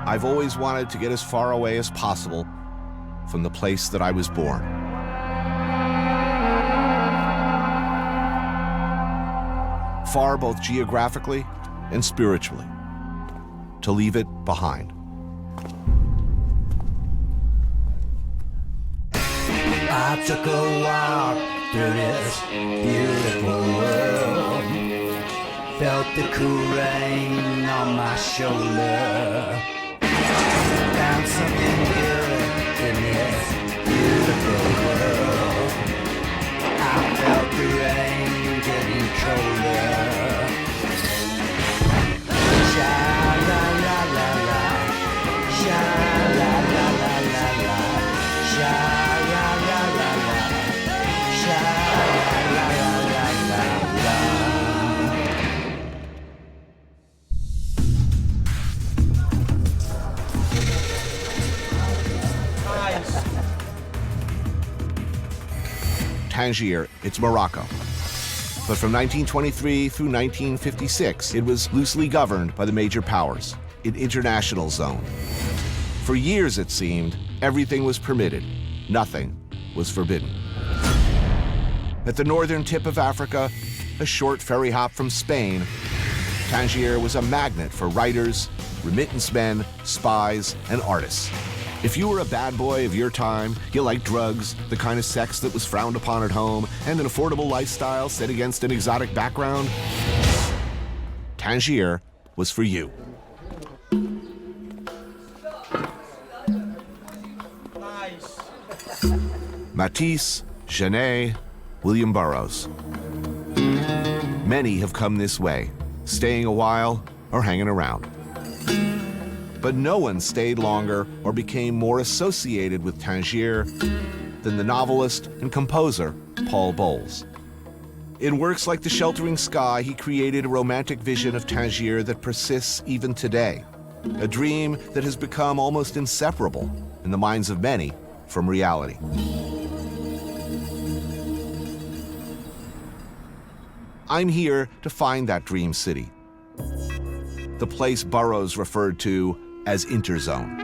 I've always wanted to get as far away as possible from the place that I was born. Far both geographically and spiritually, to leave it behind. I took a walk through this beautiful world, felt the cool rain on my shoulder, found something good in this beautiful world. I felt the rain getting colder. Sha-la-la-la-la, sha-la-la-la-la-la, sha-la-la-la-la, sha-la-la-la-la-la. Tangier, it's Morocco. But from 1923 through 1956, it was loosely governed by the major powers, an international zone. For years, it seemed, everything was permitted. Nothing was forbidden. At the northern tip of Africa, a short ferry hop from Spain, Tangier was a magnet for writers, remittance men, spies, and artists. If you were a bad boy of your time, you liked drugs, the kind of sex that was frowned upon at home, and an affordable lifestyle set against an exotic background, Tangier was for you. Matisse, Genet, William Burroughs. Many have come this way, staying a while or hanging around. But no one stayed longer or became more associated with Tangier than the novelist and composer Paul Bowles. In works like The Sheltering Sky, he created a romantic vision of Tangier that persists even today, a dream that has become almost inseparable in the minds of many from reality. I'm here to find that dream city, the place Burroughs referred to as Interzone.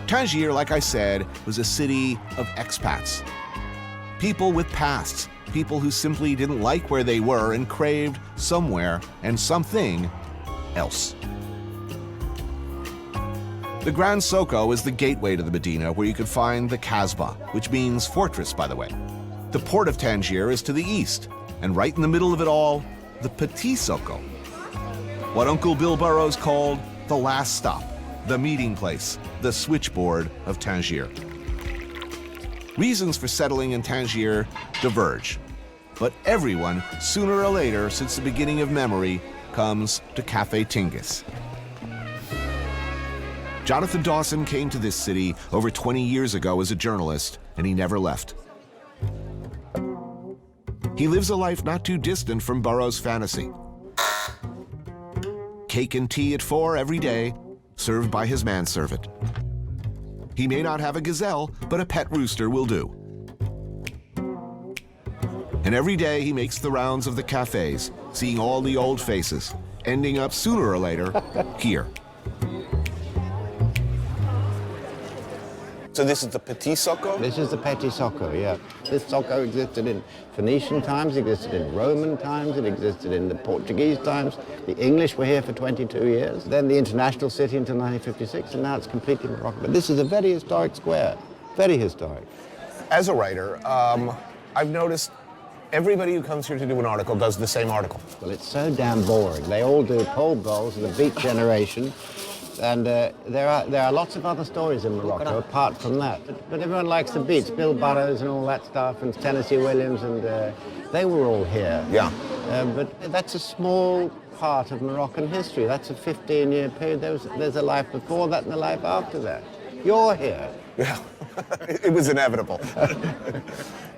Tangier, like I said, was a city of expats. People with pasts, people who simply didn't like where they were and craved somewhere and something else. The Grand Soko is the gateway to the Medina, where you could find the Kasbah, which means fortress, by the way. The port of Tangier is to the east, and right in the middle of it all, the Petit Soko, what Uncle Bill Burroughs called the last stop, the meeting place, the switchboard of Tangier. Reasons for settling in Tangier diverge, but everyone, sooner or later, since the beginning of memory, comes to Cafe Tingis. Jonathan Dawson came to this city over 20 years ago as a journalist, and he never left. He lives a life not too distant from Burroughs' fantasy. Cake and tea at 4 every day, served by his manservant. He may not have a gazelle, but a pet rooster will do. And every day he makes the rounds of the cafes, seeing all the old faces, ending up sooner or later here. So this is the Petit Soko? This is the Petit Soko, yeah. This Soko existed in Phoenician times, it existed in Roman times, it existed in the Portuguese times. The English were here for 22 years. Then the International City until 1956, and now it's completely Moroccan. But this is a very historic square, very historic. As a writer, I've noticed everybody who comes here to do an article does the same article. Well, it's so damn boring. They all do pole bowls of the Beat Generation. And there are lots of other stories in Morocco apart from that. But everyone likes the beats, Bill Burroughs and all that stuff, and Tennessee Williams, and they were all here. Yeah. But that's a small part of Moroccan history. That's a 15-year period. There's a life before that and a life after that. You're here. Yeah, it was inevitable.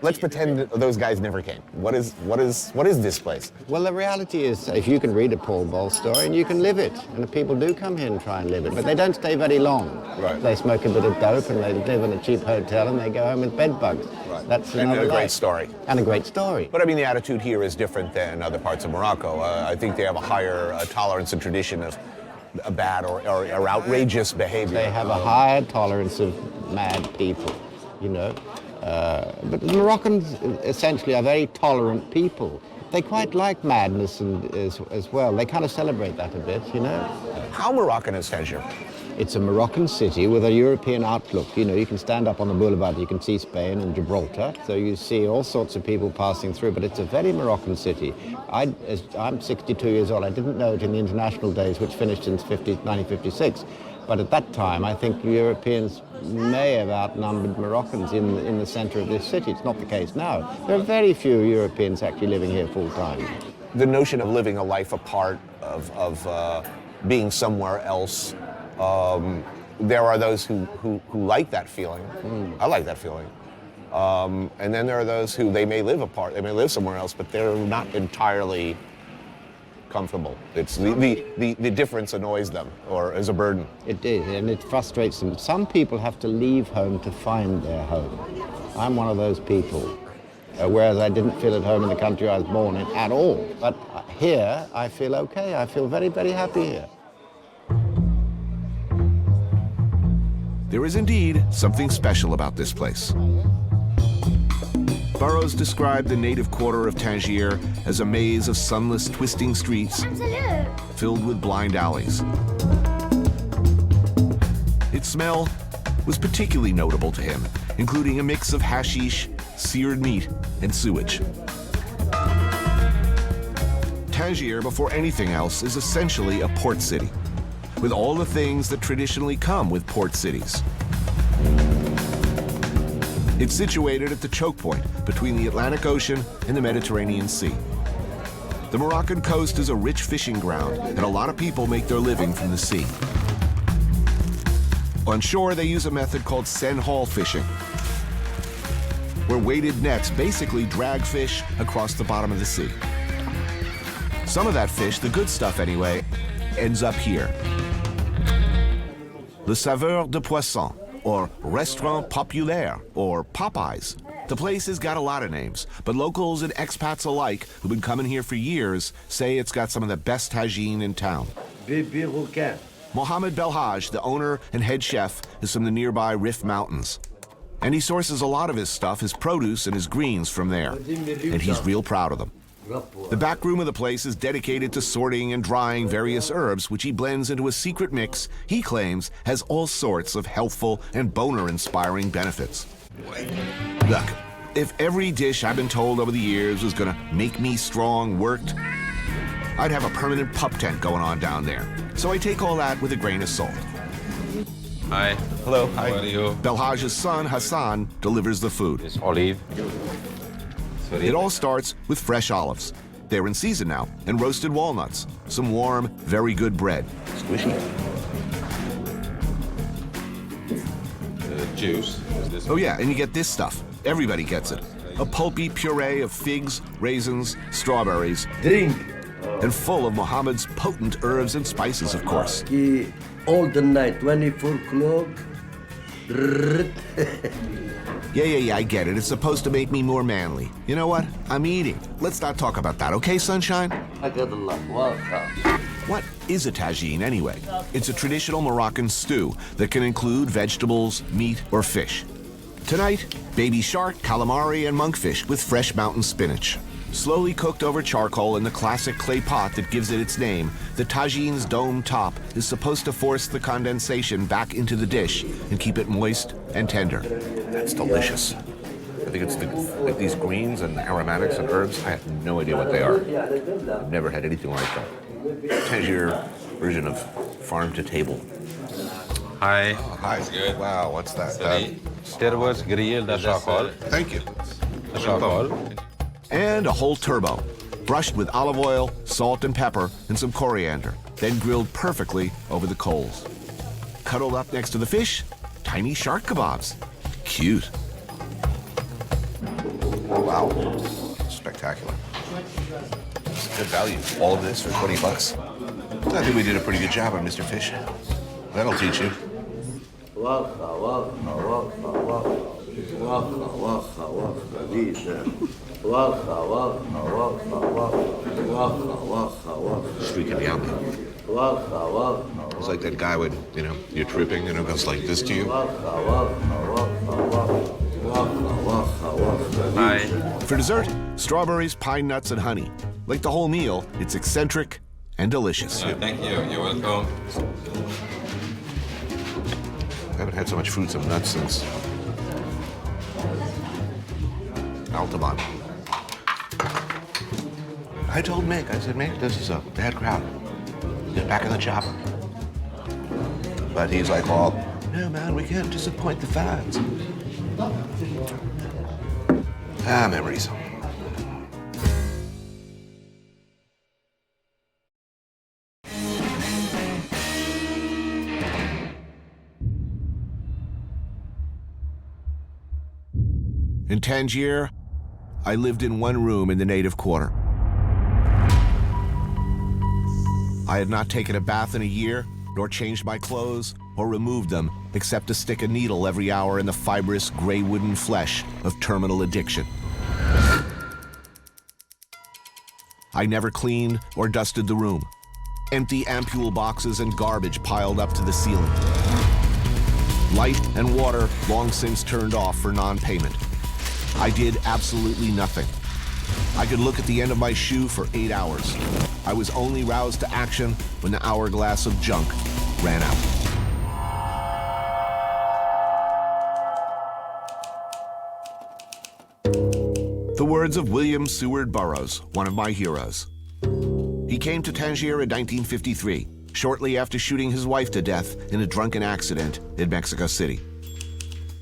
Let's pretend that those guys never came. What is this place? Well, the reality is, if you can read a Paul Bowles story and you can live it, and people do come here and try and live it, but they don't stay very long. Right. They smoke a bit of dope and they live in a cheap hotel and they go home with bed bugs. Right. That's And another a life. great story. And a great story. But I mean, the attitude here is different than other parts of Morocco. I think they have a higher tolerance and tradition of bad or outrageous behavior. They have a higher tolerance of mad people, you know. But the Moroccans essentially are very tolerant people. They quite like madness as well. They kind of celebrate that a bit, you know. How Moroccan is Tangier? It's a Moroccan city with a European outlook. You know, you can stand up on the boulevard, you can see Spain and Gibraltar. So you see all sorts of people passing through, but it's a very Moroccan city. I'm 62 years old. I didn't know it in the international days, which finished in 1956. But at that time, I think Europeans may have outnumbered Moroccans in the center of this city. It's not the case now. There are very few Europeans actually living here full time. The notion of living a life apart, of being somewhere else, there are those who like that feeling. I like that feeling. And then there are those who they may live apart, they may live somewhere else, but they're not entirely comfortable. It's the difference annoys them or is a burden. It is, and it frustrates them. Some people have to leave home to find their home. I'm one of those people, whereas I didn't feel at home in the country I was born in at all. But here, I feel okay. I feel very, very happy here. There is indeed something special about this place. Burroughs described the native quarter of Tangier as a maze of sunless, twisting streets filled with blind alleys. Its smell was particularly notable to him, including a mix of hashish, seared meat, and sewage. Tangier, before anything else, is essentially a port city, with all the things that traditionally come with port cities. It's situated at the choke point between the Atlantic Ocean and the Mediterranean Sea. The Moroccan coast is a rich fishing ground, and a lot of people make their living from the sea. On shore, they use a method called sen-haul fishing, where weighted nets basically drag fish across the bottom of the sea. Some of that fish, the good stuff anyway, ends up here. Le saveur de poisson, or Restaurant Populaire, or Popeyes. The place has got a lot of names, but locals and expats alike who've been coming here for years say it's got some of the best tagine in town. Mohammed Belhaj, the owner and head chef, is from the nearby Rif Mountains. And he sources a lot of his stuff, his produce and his greens from there. And he's real proud of them. The back room of the place is dedicated to sorting and drying various herbs, which he blends into a secret mix he claims has all sorts of healthful and boner-inspiring benefits. Look, if every dish I've been told over the years was gonna make me strong worked, I'd have a permanent pup tent going on down there. So I take all that with a grain of salt. Hi. Hello. How are you? Belhaj's son, Hassan, delivers the food. It's olive. It all starts with fresh olives. They're in season now, and roasted walnuts. Some warm, very good bread. Squishy. Juice. Oh yeah, and you get this stuff. Everybody gets it. A pulpy puree of figs, raisins, strawberries. Drink. And full of Mohammed's potent herbs and spices, of course. All the night, 24 o'clock. Yeah, I get it. It's supposed to make me more manly. You know what? I'm eating. Let's not talk about that, okay, sunshine? I got a lot. Welcome. What is a tagine, anyway? It's a traditional Moroccan stew that can include vegetables, meat, or fish. Tonight, baby shark, calamari, and monkfish with fresh mountain spinach. Slowly cooked over charcoal in the classic clay pot that gives it its name, the tagine's dome top is supposed to force the condensation back into the dish and keep it moist and tender. That's delicious. I think it's like these greens and aromatics and herbs. I have no idea what they are. I've never had anything like them. Tangier version of farm to table. Hi. Hi. Good. Wow, what's that? Sterwas grill the charcoal. Thank you. The charcoal. And a whole turbo, brushed with olive oil, salt and pepper, and some coriander, then grilled perfectly over the coals. Cuddled up next to the fish, tiny shark kebabs. Cute. Wow. Spectacular. It's good value. All of this for 20 bucks. I think we did a pretty good job on Mr. Fish. That'll teach you. Freaking me out. It's like that guy when, you're tripping and it goes like this to you. Hi. For dessert, strawberries, pine nuts, and honey. Like the whole meal, it's eccentric and delicious. Thank you. You're welcome. I haven't had so much fruits and nuts since Altamont. I told Mick, I said, Mick, this is a bad crowd. Get back in the chopper. But he's like, well, no, man, we can't disappoint the fans. Memories. In Tangier, I lived in one room in the native quarter. I had not taken a bath in a year, nor changed my clothes, or removed them, except to stick a needle every hour in the fibrous gray wooden flesh of terminal addiction. I never cleaned or dusted the room. Empty ampule boxes and garbage piled up to the ceiling. Light and water long since turned off for non-payment. I did absolutely nothing. I could look at the end of my shoe for 8 hours. I was only roused to action when the hourglass of junk ran out. The words of William Seward Burroughs, one of my heroes. He came to Tangier in 1953, shortly after shooting his wife to death in a drunken accident in Mexico City.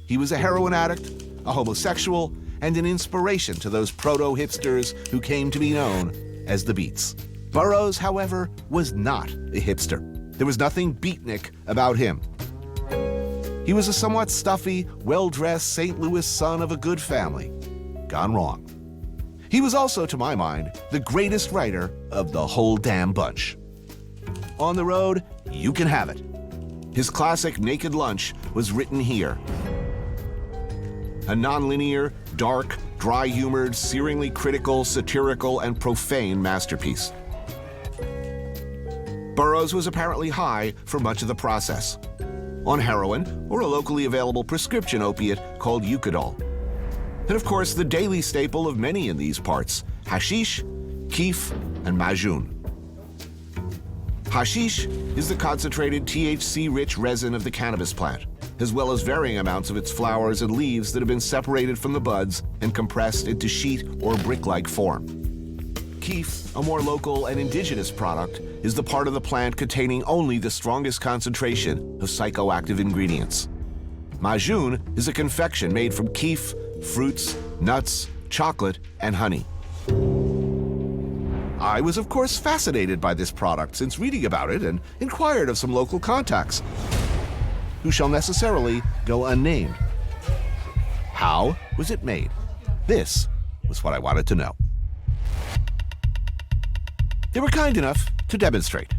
He was a heroin addict, a homosexual, and an inspiration to those proto-hipsters who came to be known as the Beats. Burroughs, however, was not a hipster. There was nothing beatnik about him. He was a somewhat stuffy, well-dressed St. Louis son of a good family. Gone wrong. He was also, to my mind, the greatest writer of the whole damn bunch. On the road, you can have it. His classic Naked Lunch was written here. A nonlinear, dark, dry-humored, searingly critical, satirical, and profane masterpiece. Burroughs was apparently high for much of the process. On heroin, or a locally available prescription opiate called Eucadol. And of course, the daily staple of many in these parts, hashish, keef, and majoun. Hashish is the concentrated THC-rich resin of the cannabis plant, as well as varying amounts of its flowers and leaves that have been separated from the buds and compressed into sheet or brick-like form. Keef, a more local and indigenous product, is the part of the plant containing only the strongest concentration of psychoactive ingredients. Majoun is a confection made from keef, fruits, nuts, chocolate, and honey. I was, of course, fascinated by this product since reading about it and inquired of some local contacts, who shall necessarily go unnamed. How was it made? This was what I wanted to know. They were kind enough to demonstrate.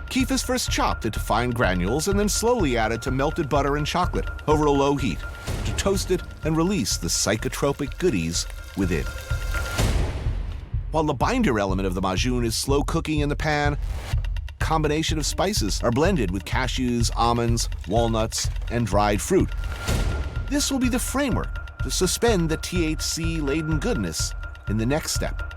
Keef is first chopped into fine granules and then slowly added to melted butter and chocolate over a low heat to toast it and release the psychotropic goodies within. While the binder element of the majoun is slow cooking in the pan, a combination of spices are blended with cashews, almonds, walnuts, and dried fruit. This will be the framework to suspend the THC-laden goodness in the next step.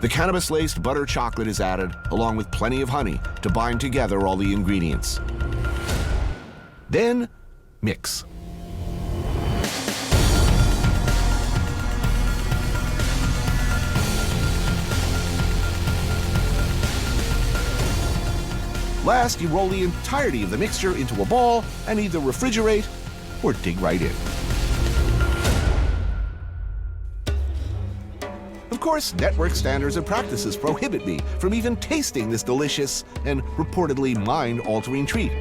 The cannabis-laced butter chocolate is added, along with plenty of honey, to bind together all the ingredients. Then, mix. Last, you roll the entirety of the mixture into a ball and either refrigerate or dig right in. Of Of course, network standards and practices prohibit me from even tasting this delicious and reportedly mind-altering treat.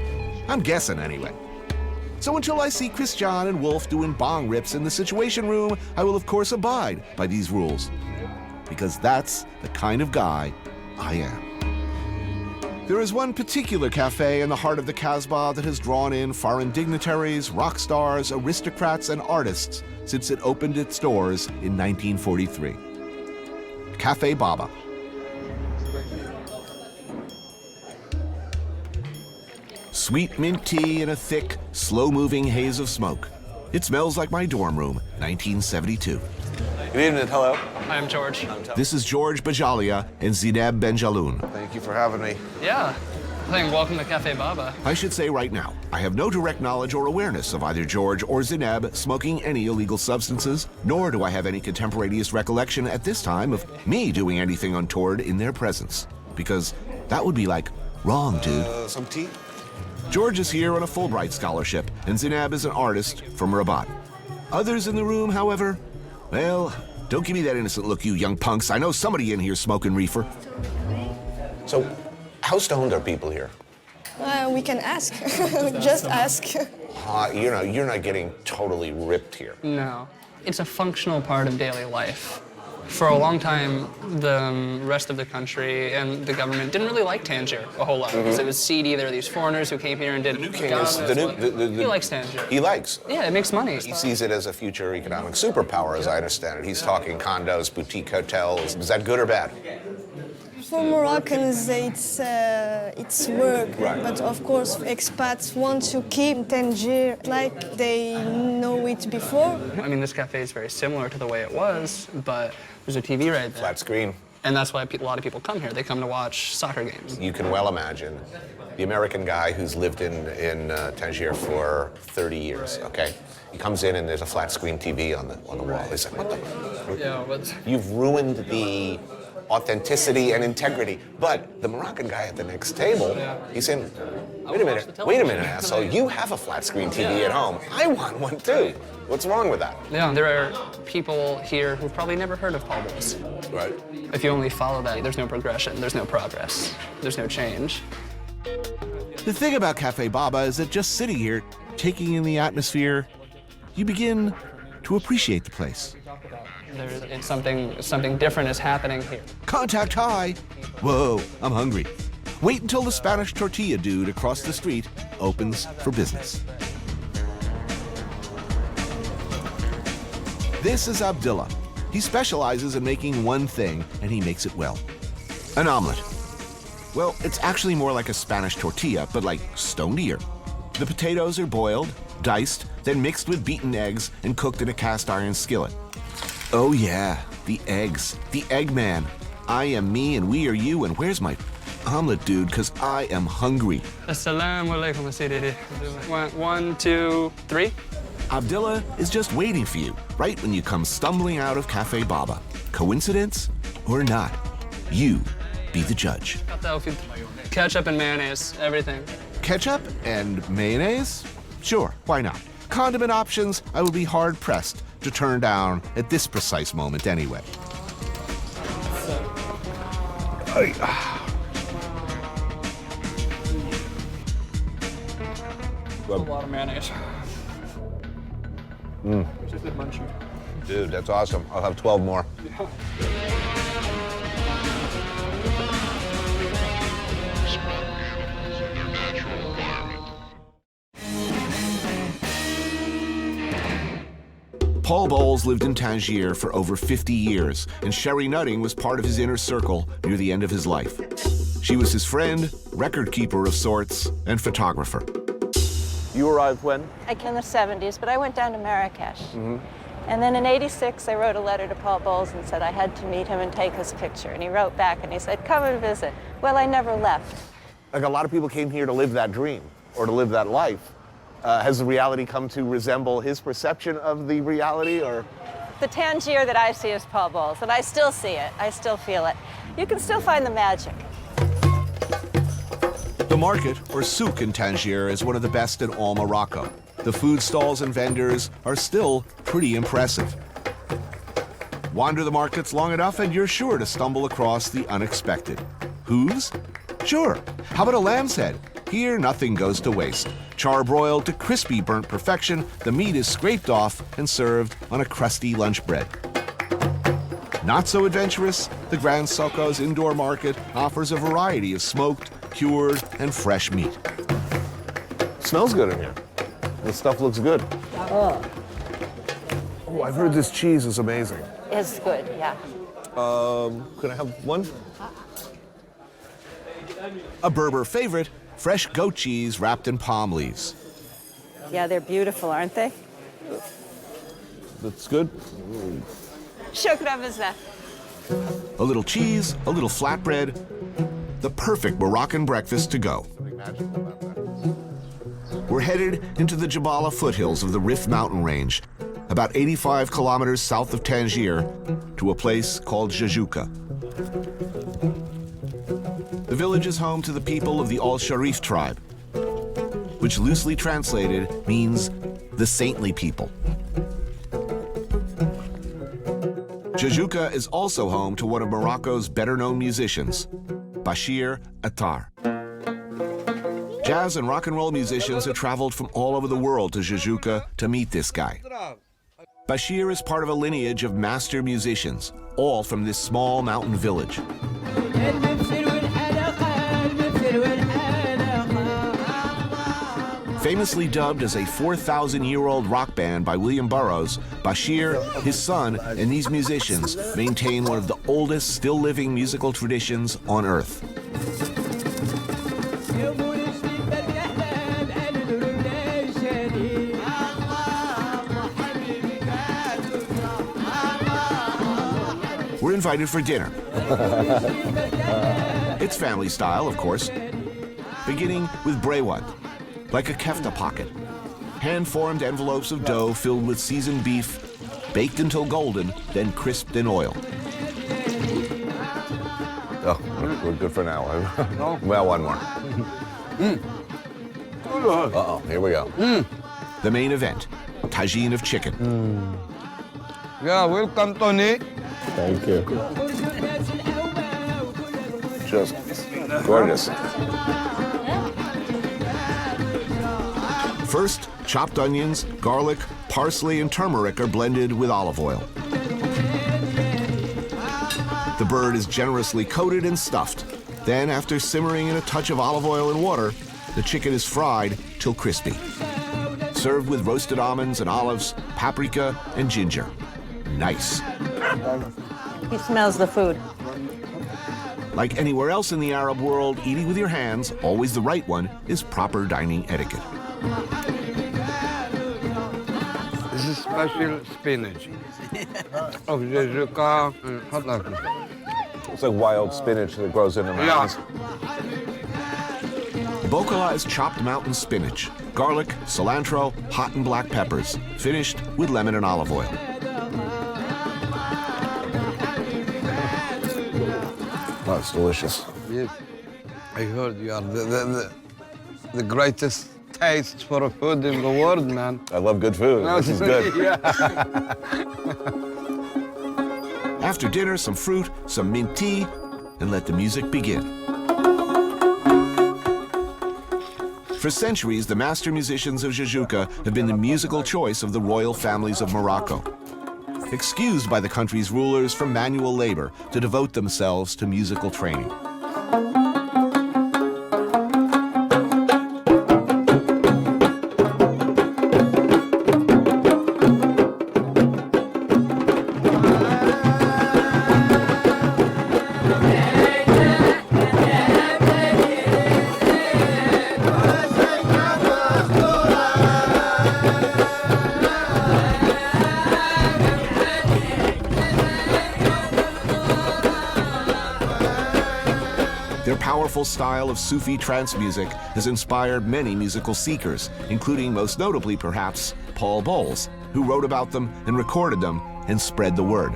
I'm guessing anyway. So until I see Christian and Wolf doing bong rips in the Situation Room, I will of course abide by these rules. Because that's the kind of guy I am. There is one particular cafe in the heart of the Casbah that has drawn in foreign dignitaries, rock stars, aristocrats, and artists since it opened its doors in 1943. Cafe Baba. Sweet mint tea in a thick, slow-moving haze of smoke. It smells like my dorm room, 1972. Good evening, hello. I'm George. This is George Bajalia and Zineb Benjaloun. Thank you for having me. Yeah. Saying welcome to Cafe Baba. I should say right now, I have no direct knowledge or awareness of either George or Zineb smoking any illegal substances, nor do I have any contemporaneous recollection at this time of me doing anything untoward in their presence. Because that would be like, wrong, dude. Some tea? George is here on a Fulbright scholarship, and Zineb is an artist from Rabat. Others in the room, however, well, don't give me that innocent look, you young punks. I know somebody in here smoking reefer. So, how stoned are people here? We can ask. Just ask. You're not getting totally ripped here. No. It's a functional part of daily life. For a long time, the rest of the country and the government didn't really like Tangier a whole lot because it was seedy. There were these foreigners who came here and did. The new king is he likes Tangier. He likes. Yeah, it makes money. He sees it as a future economic superpower, as I understand it. He's talking condos, boutique hotels. Is that good or bad? For Moroccans, it's work. Right. But of course, expats want to keep Tangier like they know it before. I mean, this cafe is very similar to the way it was, but there's a TV right there. Flat screen. And that's why a lot of people come here. They come to watch soccer games. You can well imagine the American guy who's lived in Tangier for 30 years, okay? He comes in and there's a flat screen TV on the wall. He's like, what the? Yeah, what's... You've ruined the authenticity and integrity. But the Moroccan guy at the next table, he's saying, wait a minute, asshole, you have a flat screen TV at home. I want one too. What's wrong with that? Yeah, there are people here who've probably never heard of Popeyes. Right. If you only follow that, there's no progression, there's no progress, there's no change. The thing about Cafe Baba is that just sitting here, taking in the atmosphere, you begin to appreciate the place. It's something different is happening here. Contact high. Whoa, I'm hungry. Wait until the Spanish tortilla dude across the street opens for business. This is Abdullah. He specializes in making one thing, and he makes it well. An omelet. Well, it's actually more like a Spanish tortilla, but like stonedier. The potatoes are boiled, diced, then mixed with beaten eggs and cooked in a cast iron skillet. Oh yeah, the eggs. The Eggman. I am me and we are you, and where's my omelet, dude? Because I am hungry. Assalamu alaikum, Sidi. 1, 2, 3. Abdullah is just waiting for you, right when you come stumbling out of Cafe Baba. Coincidence or not, you be the judge. Ketchup and mayonnaise, everything. Ketchup and mayonnaise? Sure, why not? Condiment options I would be hard-pressed to turn down at this precise moment anyway. A lot of mayonnaise. It's a good munchie. Dude, that's awesome. I'll have 12 more. Paul Bowles lived in Tangier for over 50 years, and Sherry Nutting was part of his inner circle near the end of his life. She was his friend, record keeper of sorts, and photographer. You arrived when? I came in the 70s, but I went down to Marrakesh. And then in '86, I wrote a letter to Paul Bowles and said I had to meet him and take his picture. And he wrote back and he said, come and visit. Well, I never left. Like a lot of people came here to live that dream or to live that life. Has the reality come to resemble his perception of the reality, or? The Tangier that I see is Paul Bowles, and I still see it. I still feel it. You can still find the magic. The market, or souk in Tangier, is one of the best in all Morocco. The food stalls and vendors are still pretty impressive. Wander the markets long enough and you're sure to stumble across the unexpected. Hooves? Sure. How about a lamb's head? Here, nothing goes to waste. Charbroiled to crispy burnt perfection, the meat is scraped off and served on a crusty lunch bread. Not so adventurous, the Grand Soko's indoor market offers a variety of smoked, cured, and fresh meat. Smells good in here. The stuff looks good. Oh, I've heard this cheese is amazing. It's good, yeah. Could I have one? A Berber favorite, fresh goat cheese wrapped in palm leaves. Yeah, they're beautiful, aren't they? That's good. Shukran bizaf. A little cheese, a little flatbread, the perfect Moroccan breakfast to go. We're headed into the Jabala foothills of the Rif mountain range, about 85 kilometers south of Tangier, to a place called Jajuka. The village is home to the people of the Al-Sharif tribe, which loosely translated means the saintly people. Jajuka is also home to one of Morocco's better-known musicians, Bachir Attar. Jazz and rock and roll musicians have traveled from all over the world to Jajuka to meet this guy. Bachir is part of a lineage of master musicians, all from this small mountain village. Famously dubbed as a 4,000-year-old rock band by William Burroughs, Bachir, his son, and these musicians maintain one of the oldest still-living musical traditions on Earth. We're invited for dinner. It's family style, of course, beginning with brewat, like a kefta pocket. Hand-formed envelopes of dough filled with seasoned beef, baked until golden, then crisped in oil. Oh, we're good for now. Well, one more. Uh-oh, here we go. The main event, tagine of chicken. Yeah, welcome, Tony. Thank you. Just gorgeous. First, chopped onions, garlic, parsley, and turmeric are blended with olive oil. The bird is generously coated and stuffed. Then, after simmering in a touch of olive oil and water, the chicken is fried till crispy. Served with roasted almonds and olives, paprika, and ginger. Nice. He smells the food. Like anywhere else in the Arab world, eating with your hands, always the right one, is proper dining etiquette. This is special spinach of Jajuka and Hataka. It's like wild spinach that grows in the mountains. Bokala is chopped mountain spinach, garlic, cilantro, hot and black peppers, finished with lemon and olive oil. That's delicious. Yes, I heard you are the greatest taste for a food in the world, man. I love good food. This is good. After dinner, some fruit, some mint tea, and let the music begin. For centuries, the master musicians of Jajuka have been the musical choice of the royal families of Morocco. Excused by the country's rulers from manual labor to devote themselves to musical training. Their powerful style of Sufi trance music has inspired many musical seekers, including most notably, perhaps, Paul Bowles, who wrote about them and recorded them and spread the word.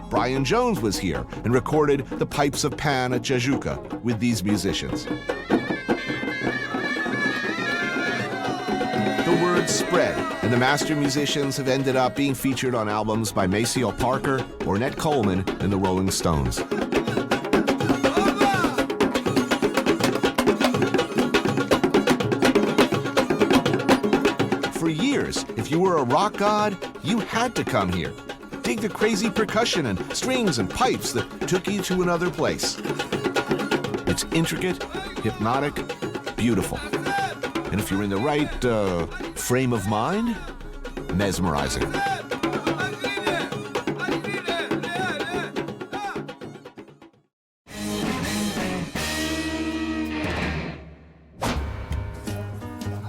Brian Jones was here and recorded the Pipes of Pan at Jajuka with these musicians. The word word spread, and the master musicians have ended up being featured on albums by Maceo Parker or Ned Coleman and the Rolling Stones. For years, if you were a rock god, you had to come here. Dig the crazy percussion and strings and pipes that took you to another place. It's intricate, hypnotic, beautiful. And if you're in the right frame of mind, mesmerizing.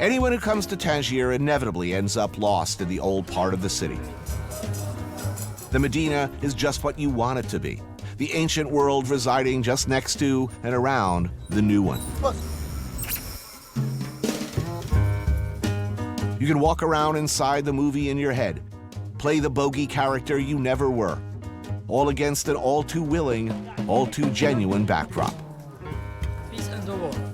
Anyone who comes to Tangier inevitably ends up lost in the old part of the city. The Medina is just what you want it to be. The ancient world residing just next to and around the new one. You can walk around inside the movie in your head, play the bogey character you never were, all against an all too willing, all too genuine backdrop.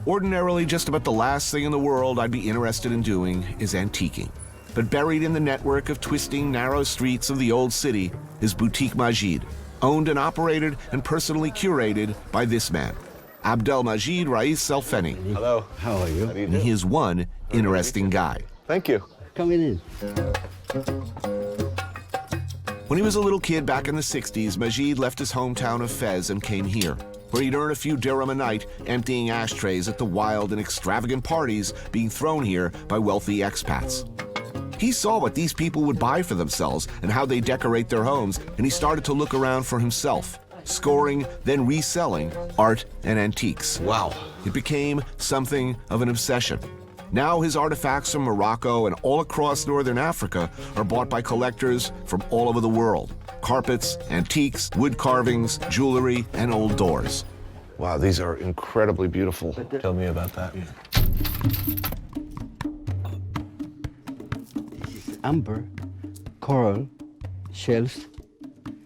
Ordinarily, just about the last thing in the world I'd be interested in doing is antiquing. But buried in the network of twisting, narrow streets of the old city is Boutique Majid, owned and operated and personally curated by this man, Abdelmajid Rais Selfeni. Hello. How are you? And he is one interesting guy. Thank you. Coming in. When he was a little kid back in the 60s, Majid left his hometown of Fez and came here, where he'd earn a few dirham a night emptying ashtrays at the wild and extravagant parties being thrown here by wealthy expats. He saw what these people would buy for themselves and how they decorate their homes, and he started to look around for himself, scoring, then reselling art and antiques. Wow. It became something of an obsession. Now his artifacts from Morocco and all across northern Africa are bought by collectors from all over the world. Carpets, antiques, wood carvings, jewelry, and old doors. Wow, these are incredibly beautiful. Tell me about that. This is amber, coral, shells.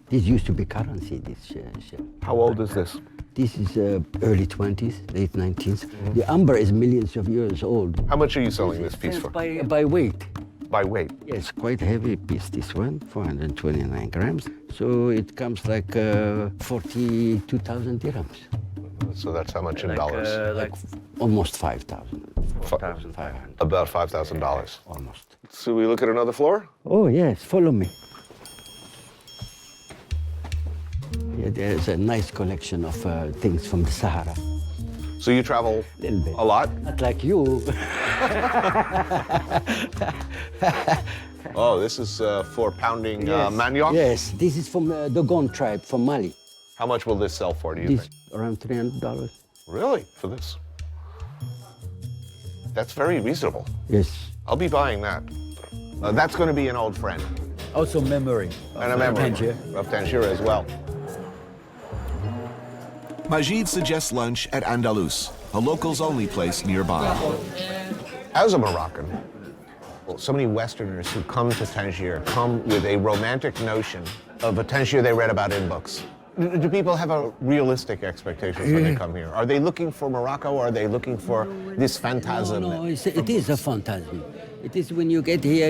This used to be currency, this shell. How old is this? This is early 20s, late 19th. The amber is millions of years old. How much are you selling this piece for? By weight. By weight? Yes, quite a heavy piece, this one, 429 grams. So it comes like 42,000 dirhams. So that's how much in dollars? Like almost 5,000. 4,500. About $5,000. Almost. So we look at another floor? Oh, yes, follow me. Yeah, there's a nice collection of things from the Sahara. So you travel Little bit. a lot? Not like you. Oh, this is for pounding Yes. manioc? Yes, this is from the Dogon tribe from Mali. How much will this sell for, do you This think? around $300. Really? For this? That's very reasonable. Yes. I'll be buying that. That's going to be an old friend. Also memory. And a memory Tangier. of Tangier as well. Majid suggests lunch at Indulges, a locals-only place nearby. As a Moroccan, so many Westerners who come to Tangier come with a romantic notion of a Tangier they read about in books. Do people have a realistic expectation when they come here? Are they looking for Morocco, or are they looking for this phantasm? No, it is a phantasm. It is when you get here,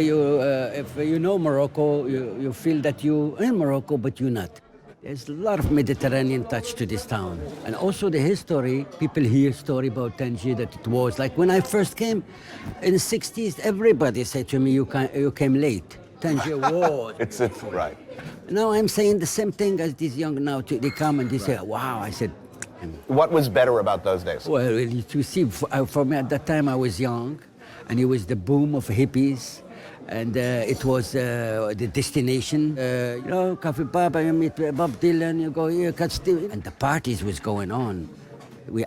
if you know Morocco, you feel that you're in Morocco, but you're not. There's a lot of Mediterranean touch to this town. And also the history, people hear story about Tangier that it was. Like when I first came in the 60s, everybody said to me, you came late. Tangier was. It's right. Now I'm saying the same thing as these young now. They come and they say, wow. I said, What was better about those days? well, you see, for me at that time I was young, and it was the boom of hippies. And it was the destination. Coffee Papa, you meet Bob Dylan, you go here, catch Steve. And the parties was going on.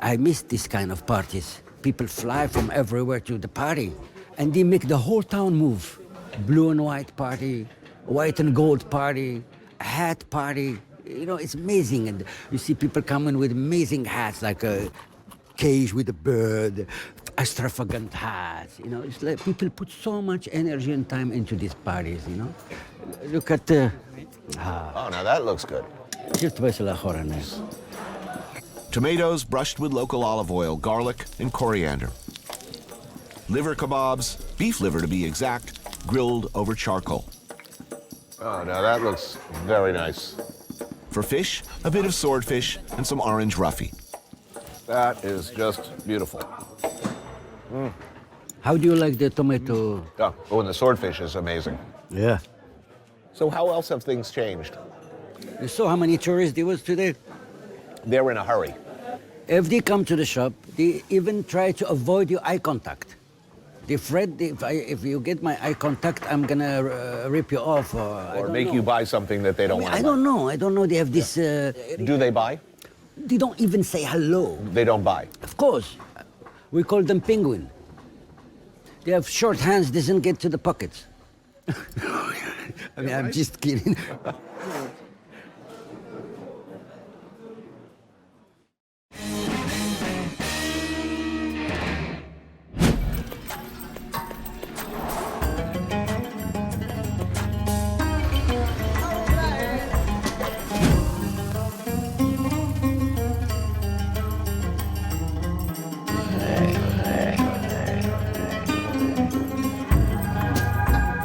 I missed this kind of parties. People fly from everywhere to the party. And they make the whole town move. Blue and white party, white and gold party, hat party. You know, it's amazing. And you see people coming with amazing hats, like a cage with a bird, extravagant hats. You know, it's like people put so much energy and time into these parties, you know. Look at the... Oh, now that looks good. Tomatoes brushed with local olive oil, garlic, and coriander. liver kebabs, beef liver to be exact, grilled over charcoal. Oh, now that looks very nice. For fish, a bit of swordfish and some orange roughy. That is just beautiful. How do you like the tomato? Oh, and the swordfish is amazing. Yeah. So how else have things changed? You saw how many tourists there was today? They're in a hurry. If they come to the shop, they even try to avoid your eye contact. They're afraid if you get my eye contact, I'm gonna rip you off Or make you buy something that they don't want to I don't know. They have this. Do they buy? They don't even say hello. They don't buy. Of course. We call them penguin. They have short hands, doesn't get to the pockets. I mean, I'm just kidding.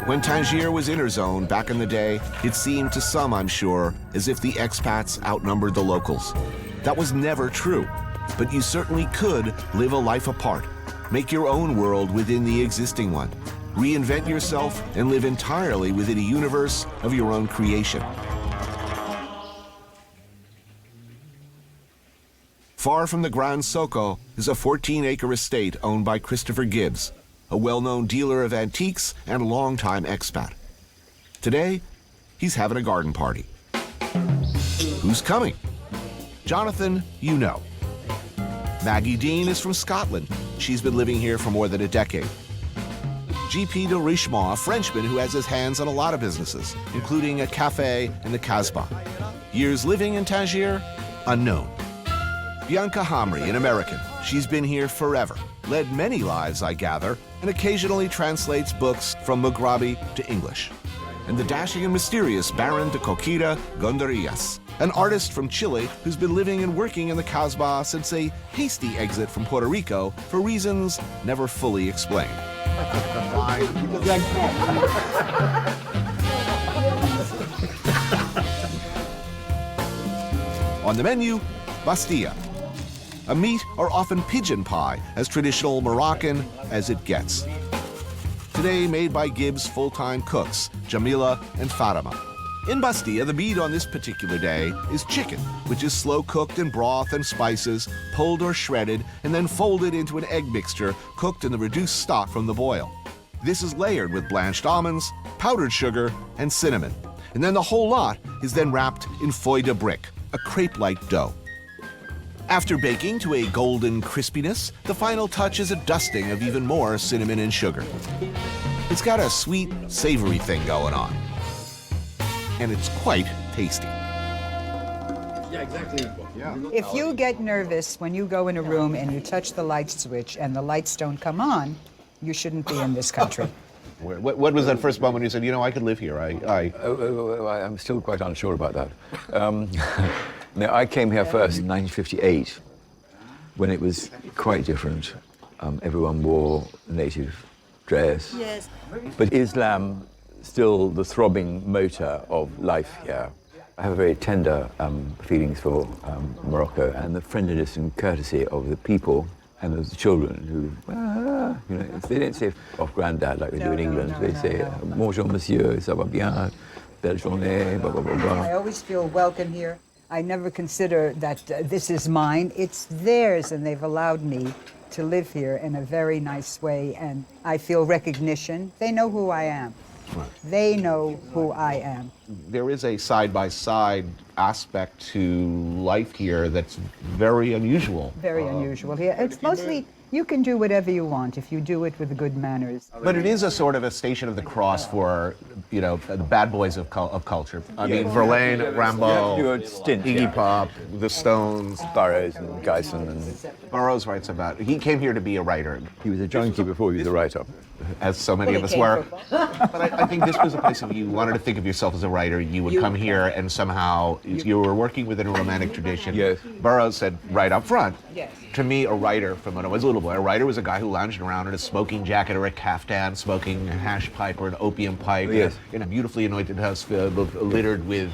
When Tangier was inner zone back in the day, it seemed to some, I'm sure, as if the expats outnumbered the locals. That was never true, but you certainly could live a life apart, make your own world within the existing one, reinvent yourself and live entirely within a universe of your own creation. Far from the Grand Soko is a 14-acre estate owned by Christopher Gibbs, a well-known dealer of antiques and longtime expat. Today, he's having a garden party. Who's coming? Jonathan, you know. Maggie Dean is from Scotland. She's been living here for more than a decade. GP de Richemont, a Frenchman who has his hands on a lot of businesses, including a cafe in the Casbah. Years living in Tangier? Unknown. Bianca Hamri, an American. She's been here forever, led many lives, I gather, and occasionally translates books from Mugrabi to English. And the dashing and mysterious Baron de Coquita Gondarillas, an artist from Chile who's been living and working in the Casbah since a hasty exit from Puerto Rico for reasons never fully explained. On the menu, Bastilla. A meat or often pigeon pie, as traditional Moroccan as it gets. Today made by Gibbs' full-time cooks, Jamila and Fatima. In Bastilla, the meat on this particular day is chicken, which is slow-cooked in broth and spices, pulled or shredded, and then folded into an egg mixture cooked in the reduced stock from the boil. This is layered with blanched almonds, powdered sugar, and cinnamon. And then the whole lot is then wrapped in feuille de brique, a crepe-like dough. After baking to a golden crispiness, the final touch is a dusting of even more cinnamon and sugar. It's got a sweet, savory thing going on. And it's quite tasty. Yeah, exactly. Yeah. If you get nervous when you go in a room and you touch the light switch and the lights don't come on, you shouldn't be in this country. What was that first moment you said, you know, I could live here? I'm still quite unsure about that. No, I came here first in 1958, when it was quite different. Everyone wore native dress. Yes. But Islam, still the throbbing motor of life here. I have very tender feelings for Morocco and the friendliness and courtesy of the people and of the children who, you know, they don't say off granddad like they do in England. They say, bonjour monsieur, ça va bien, belle journée, blah, blah, blah, blah. I always feel welcome here. I never consider that this is mine. It's theirs, and they've allowed me to live here in a very nice way, and I feel recognition. They know who I am. Right. They know who I am. There is a side-by-side aspect to life here that's very unusual. Very unusual here. It's mostly, you can do whatever you want if you do it with good manners. But it is a sort of a station of the cross for, you know, the bad boys of culture. I mean, Verlaine, Rimbaud, Iggy Pop, the Stones, Burroughs and Geisen. And Burroughs writes about, he came here to be a writer. He was a junkie before he was a writer. as so many Well, of us it came were. from- But I think this was a place where you wanted to think of yourself as a writer. You would come here and somehow you were working within a romantic tradition. Yes. Burroughs said right up front, Yes. to me, a writer from when I was a little boy, a writer was a guy who lounged around in a smoking jacket or a caftan, smoking a hash pipe or an opium pipe Yes. in a beautiful anointed house littered with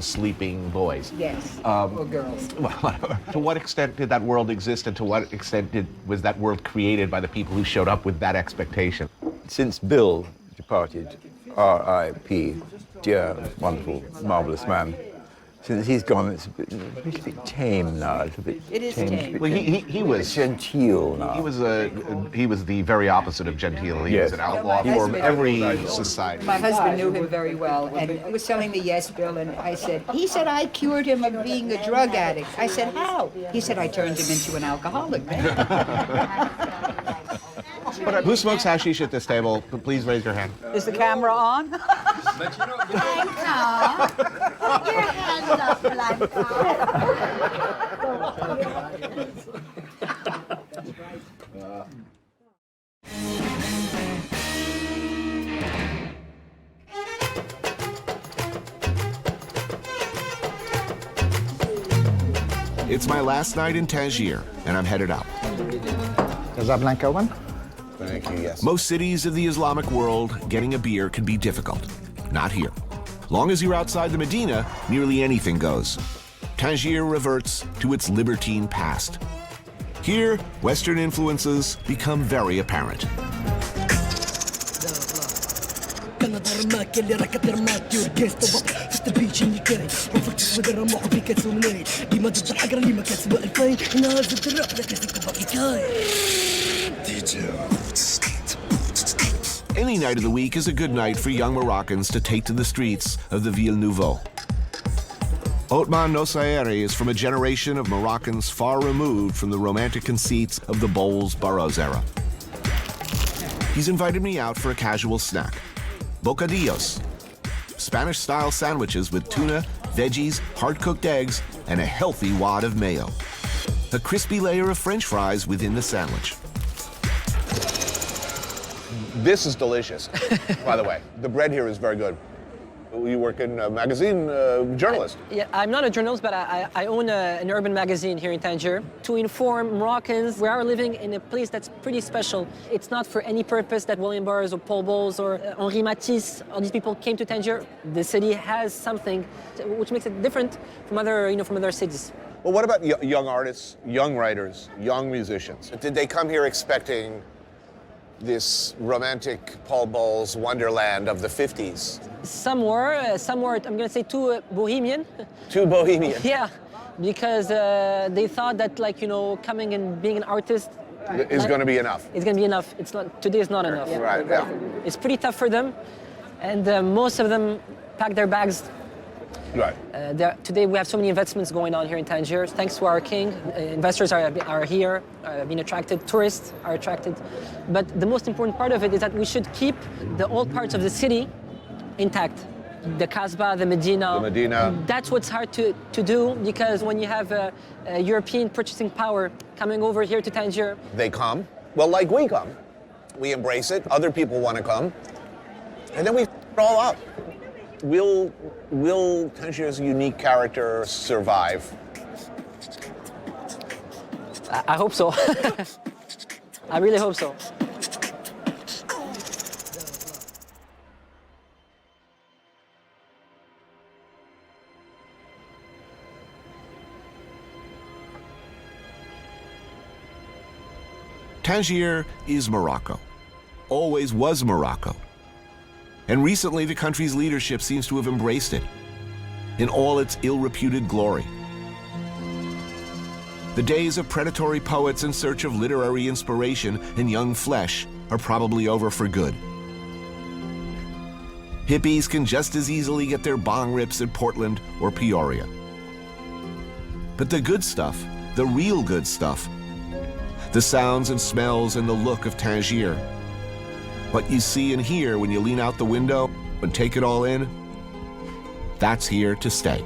sleeping boys. Yes. Um, or girls. Well, whatever. To what extent did that world exist, and to what extent was that world created by the people who showed up with that expectation? Since Bill departed, R.I.P., dear, wonderful, marvelous man, since he's gone, it's a bit tame now, a little bit It is changed, tame. a bit Well, he was genteel now. he was the very opposite of genteel. He was Yes. an outlaw My for husband- every society. My husband knew him very well, and he was telling me, yes, Bill, and I said, he said, I cured him of being a drug addict. I said, how? He said, I turned him into an alcoholic. Who smokes hashish at this table? Please raise your hand. Is the camera on? It's my last night in Tangier, and I'm headed out. Casablanca one? Thank you, yes. Most cities of the Islamic world, getting a beer can be difficult. Not here. Long as you're outside the Medina, nearly anything goes. Tangier reverts to its libertine past. Here, Western influences become very apparent. Any night of the week is a good night for young Moroccans to take to the streets of the Ville Nouveau. Othman Nossairi is from a generation of Moroccans far removed from the romantic conceits of the Bowles-Burroughs era. He's invited me out for a casual snack. Bocadillos, Spanish-style sandwiches with tuna, veggies, hard-cooked eggs, and a healthy wad of mayo. A crispy layer of French fries within the sandwich. This is delicious, by the way. The bread here is very good. You work in a magazine, journalist. Yeah, I'm not a journalist, but I own an urban magazine here in Tangier to inform Moroccans. We are living in a place that's pretty special. It's not for any purpose that William Burroughs or Paul Bowles or Henri Matisse, all these people came to Tangier. The city has something which makes it different from other cities. Well, what about young artists, young writers, young musicians? Did they come here expecting this romantic Paul Bowles wonderland of the 50s? Some were, I'm going to say too bohemian. Too bohemian? Yeah, because they thought that, coming and being an artist is going to be enough. It's going to be enough. It's not. Today is not enough. Right, yeah. It's pretty tough for them, and most of them pack their bags. Right. Today we have so many investments going on here in Tangier. Thanks to our king, investors are here, being attracted, tourists are attracted. But the most important part of it is that we should keep the old parts of the city intact. The Kasbah, the Medina. The Medina. That's what's hard to do, because when you have a European purchasing power coming over here to Tangier. They come, well, like we come. We embrace it, other people want to come, and then we f it all up. Will Tangier's unique character survive? I hope so. I really hope so. Tangier is Morocco, always was Morocco. And recently, the country's leadership seems to have embraced it in all its ill-reputed glory. The days of predatory poets in search of literary inspiration and young flesh are probably over for good. Hippies can just as easily get their bong rips at Portland or Peoria. But the good stuff, the real good stuff, the sounds and smells and the look of Tangier, what you see and hear when you lean out the window and take it all in, that's here to stay.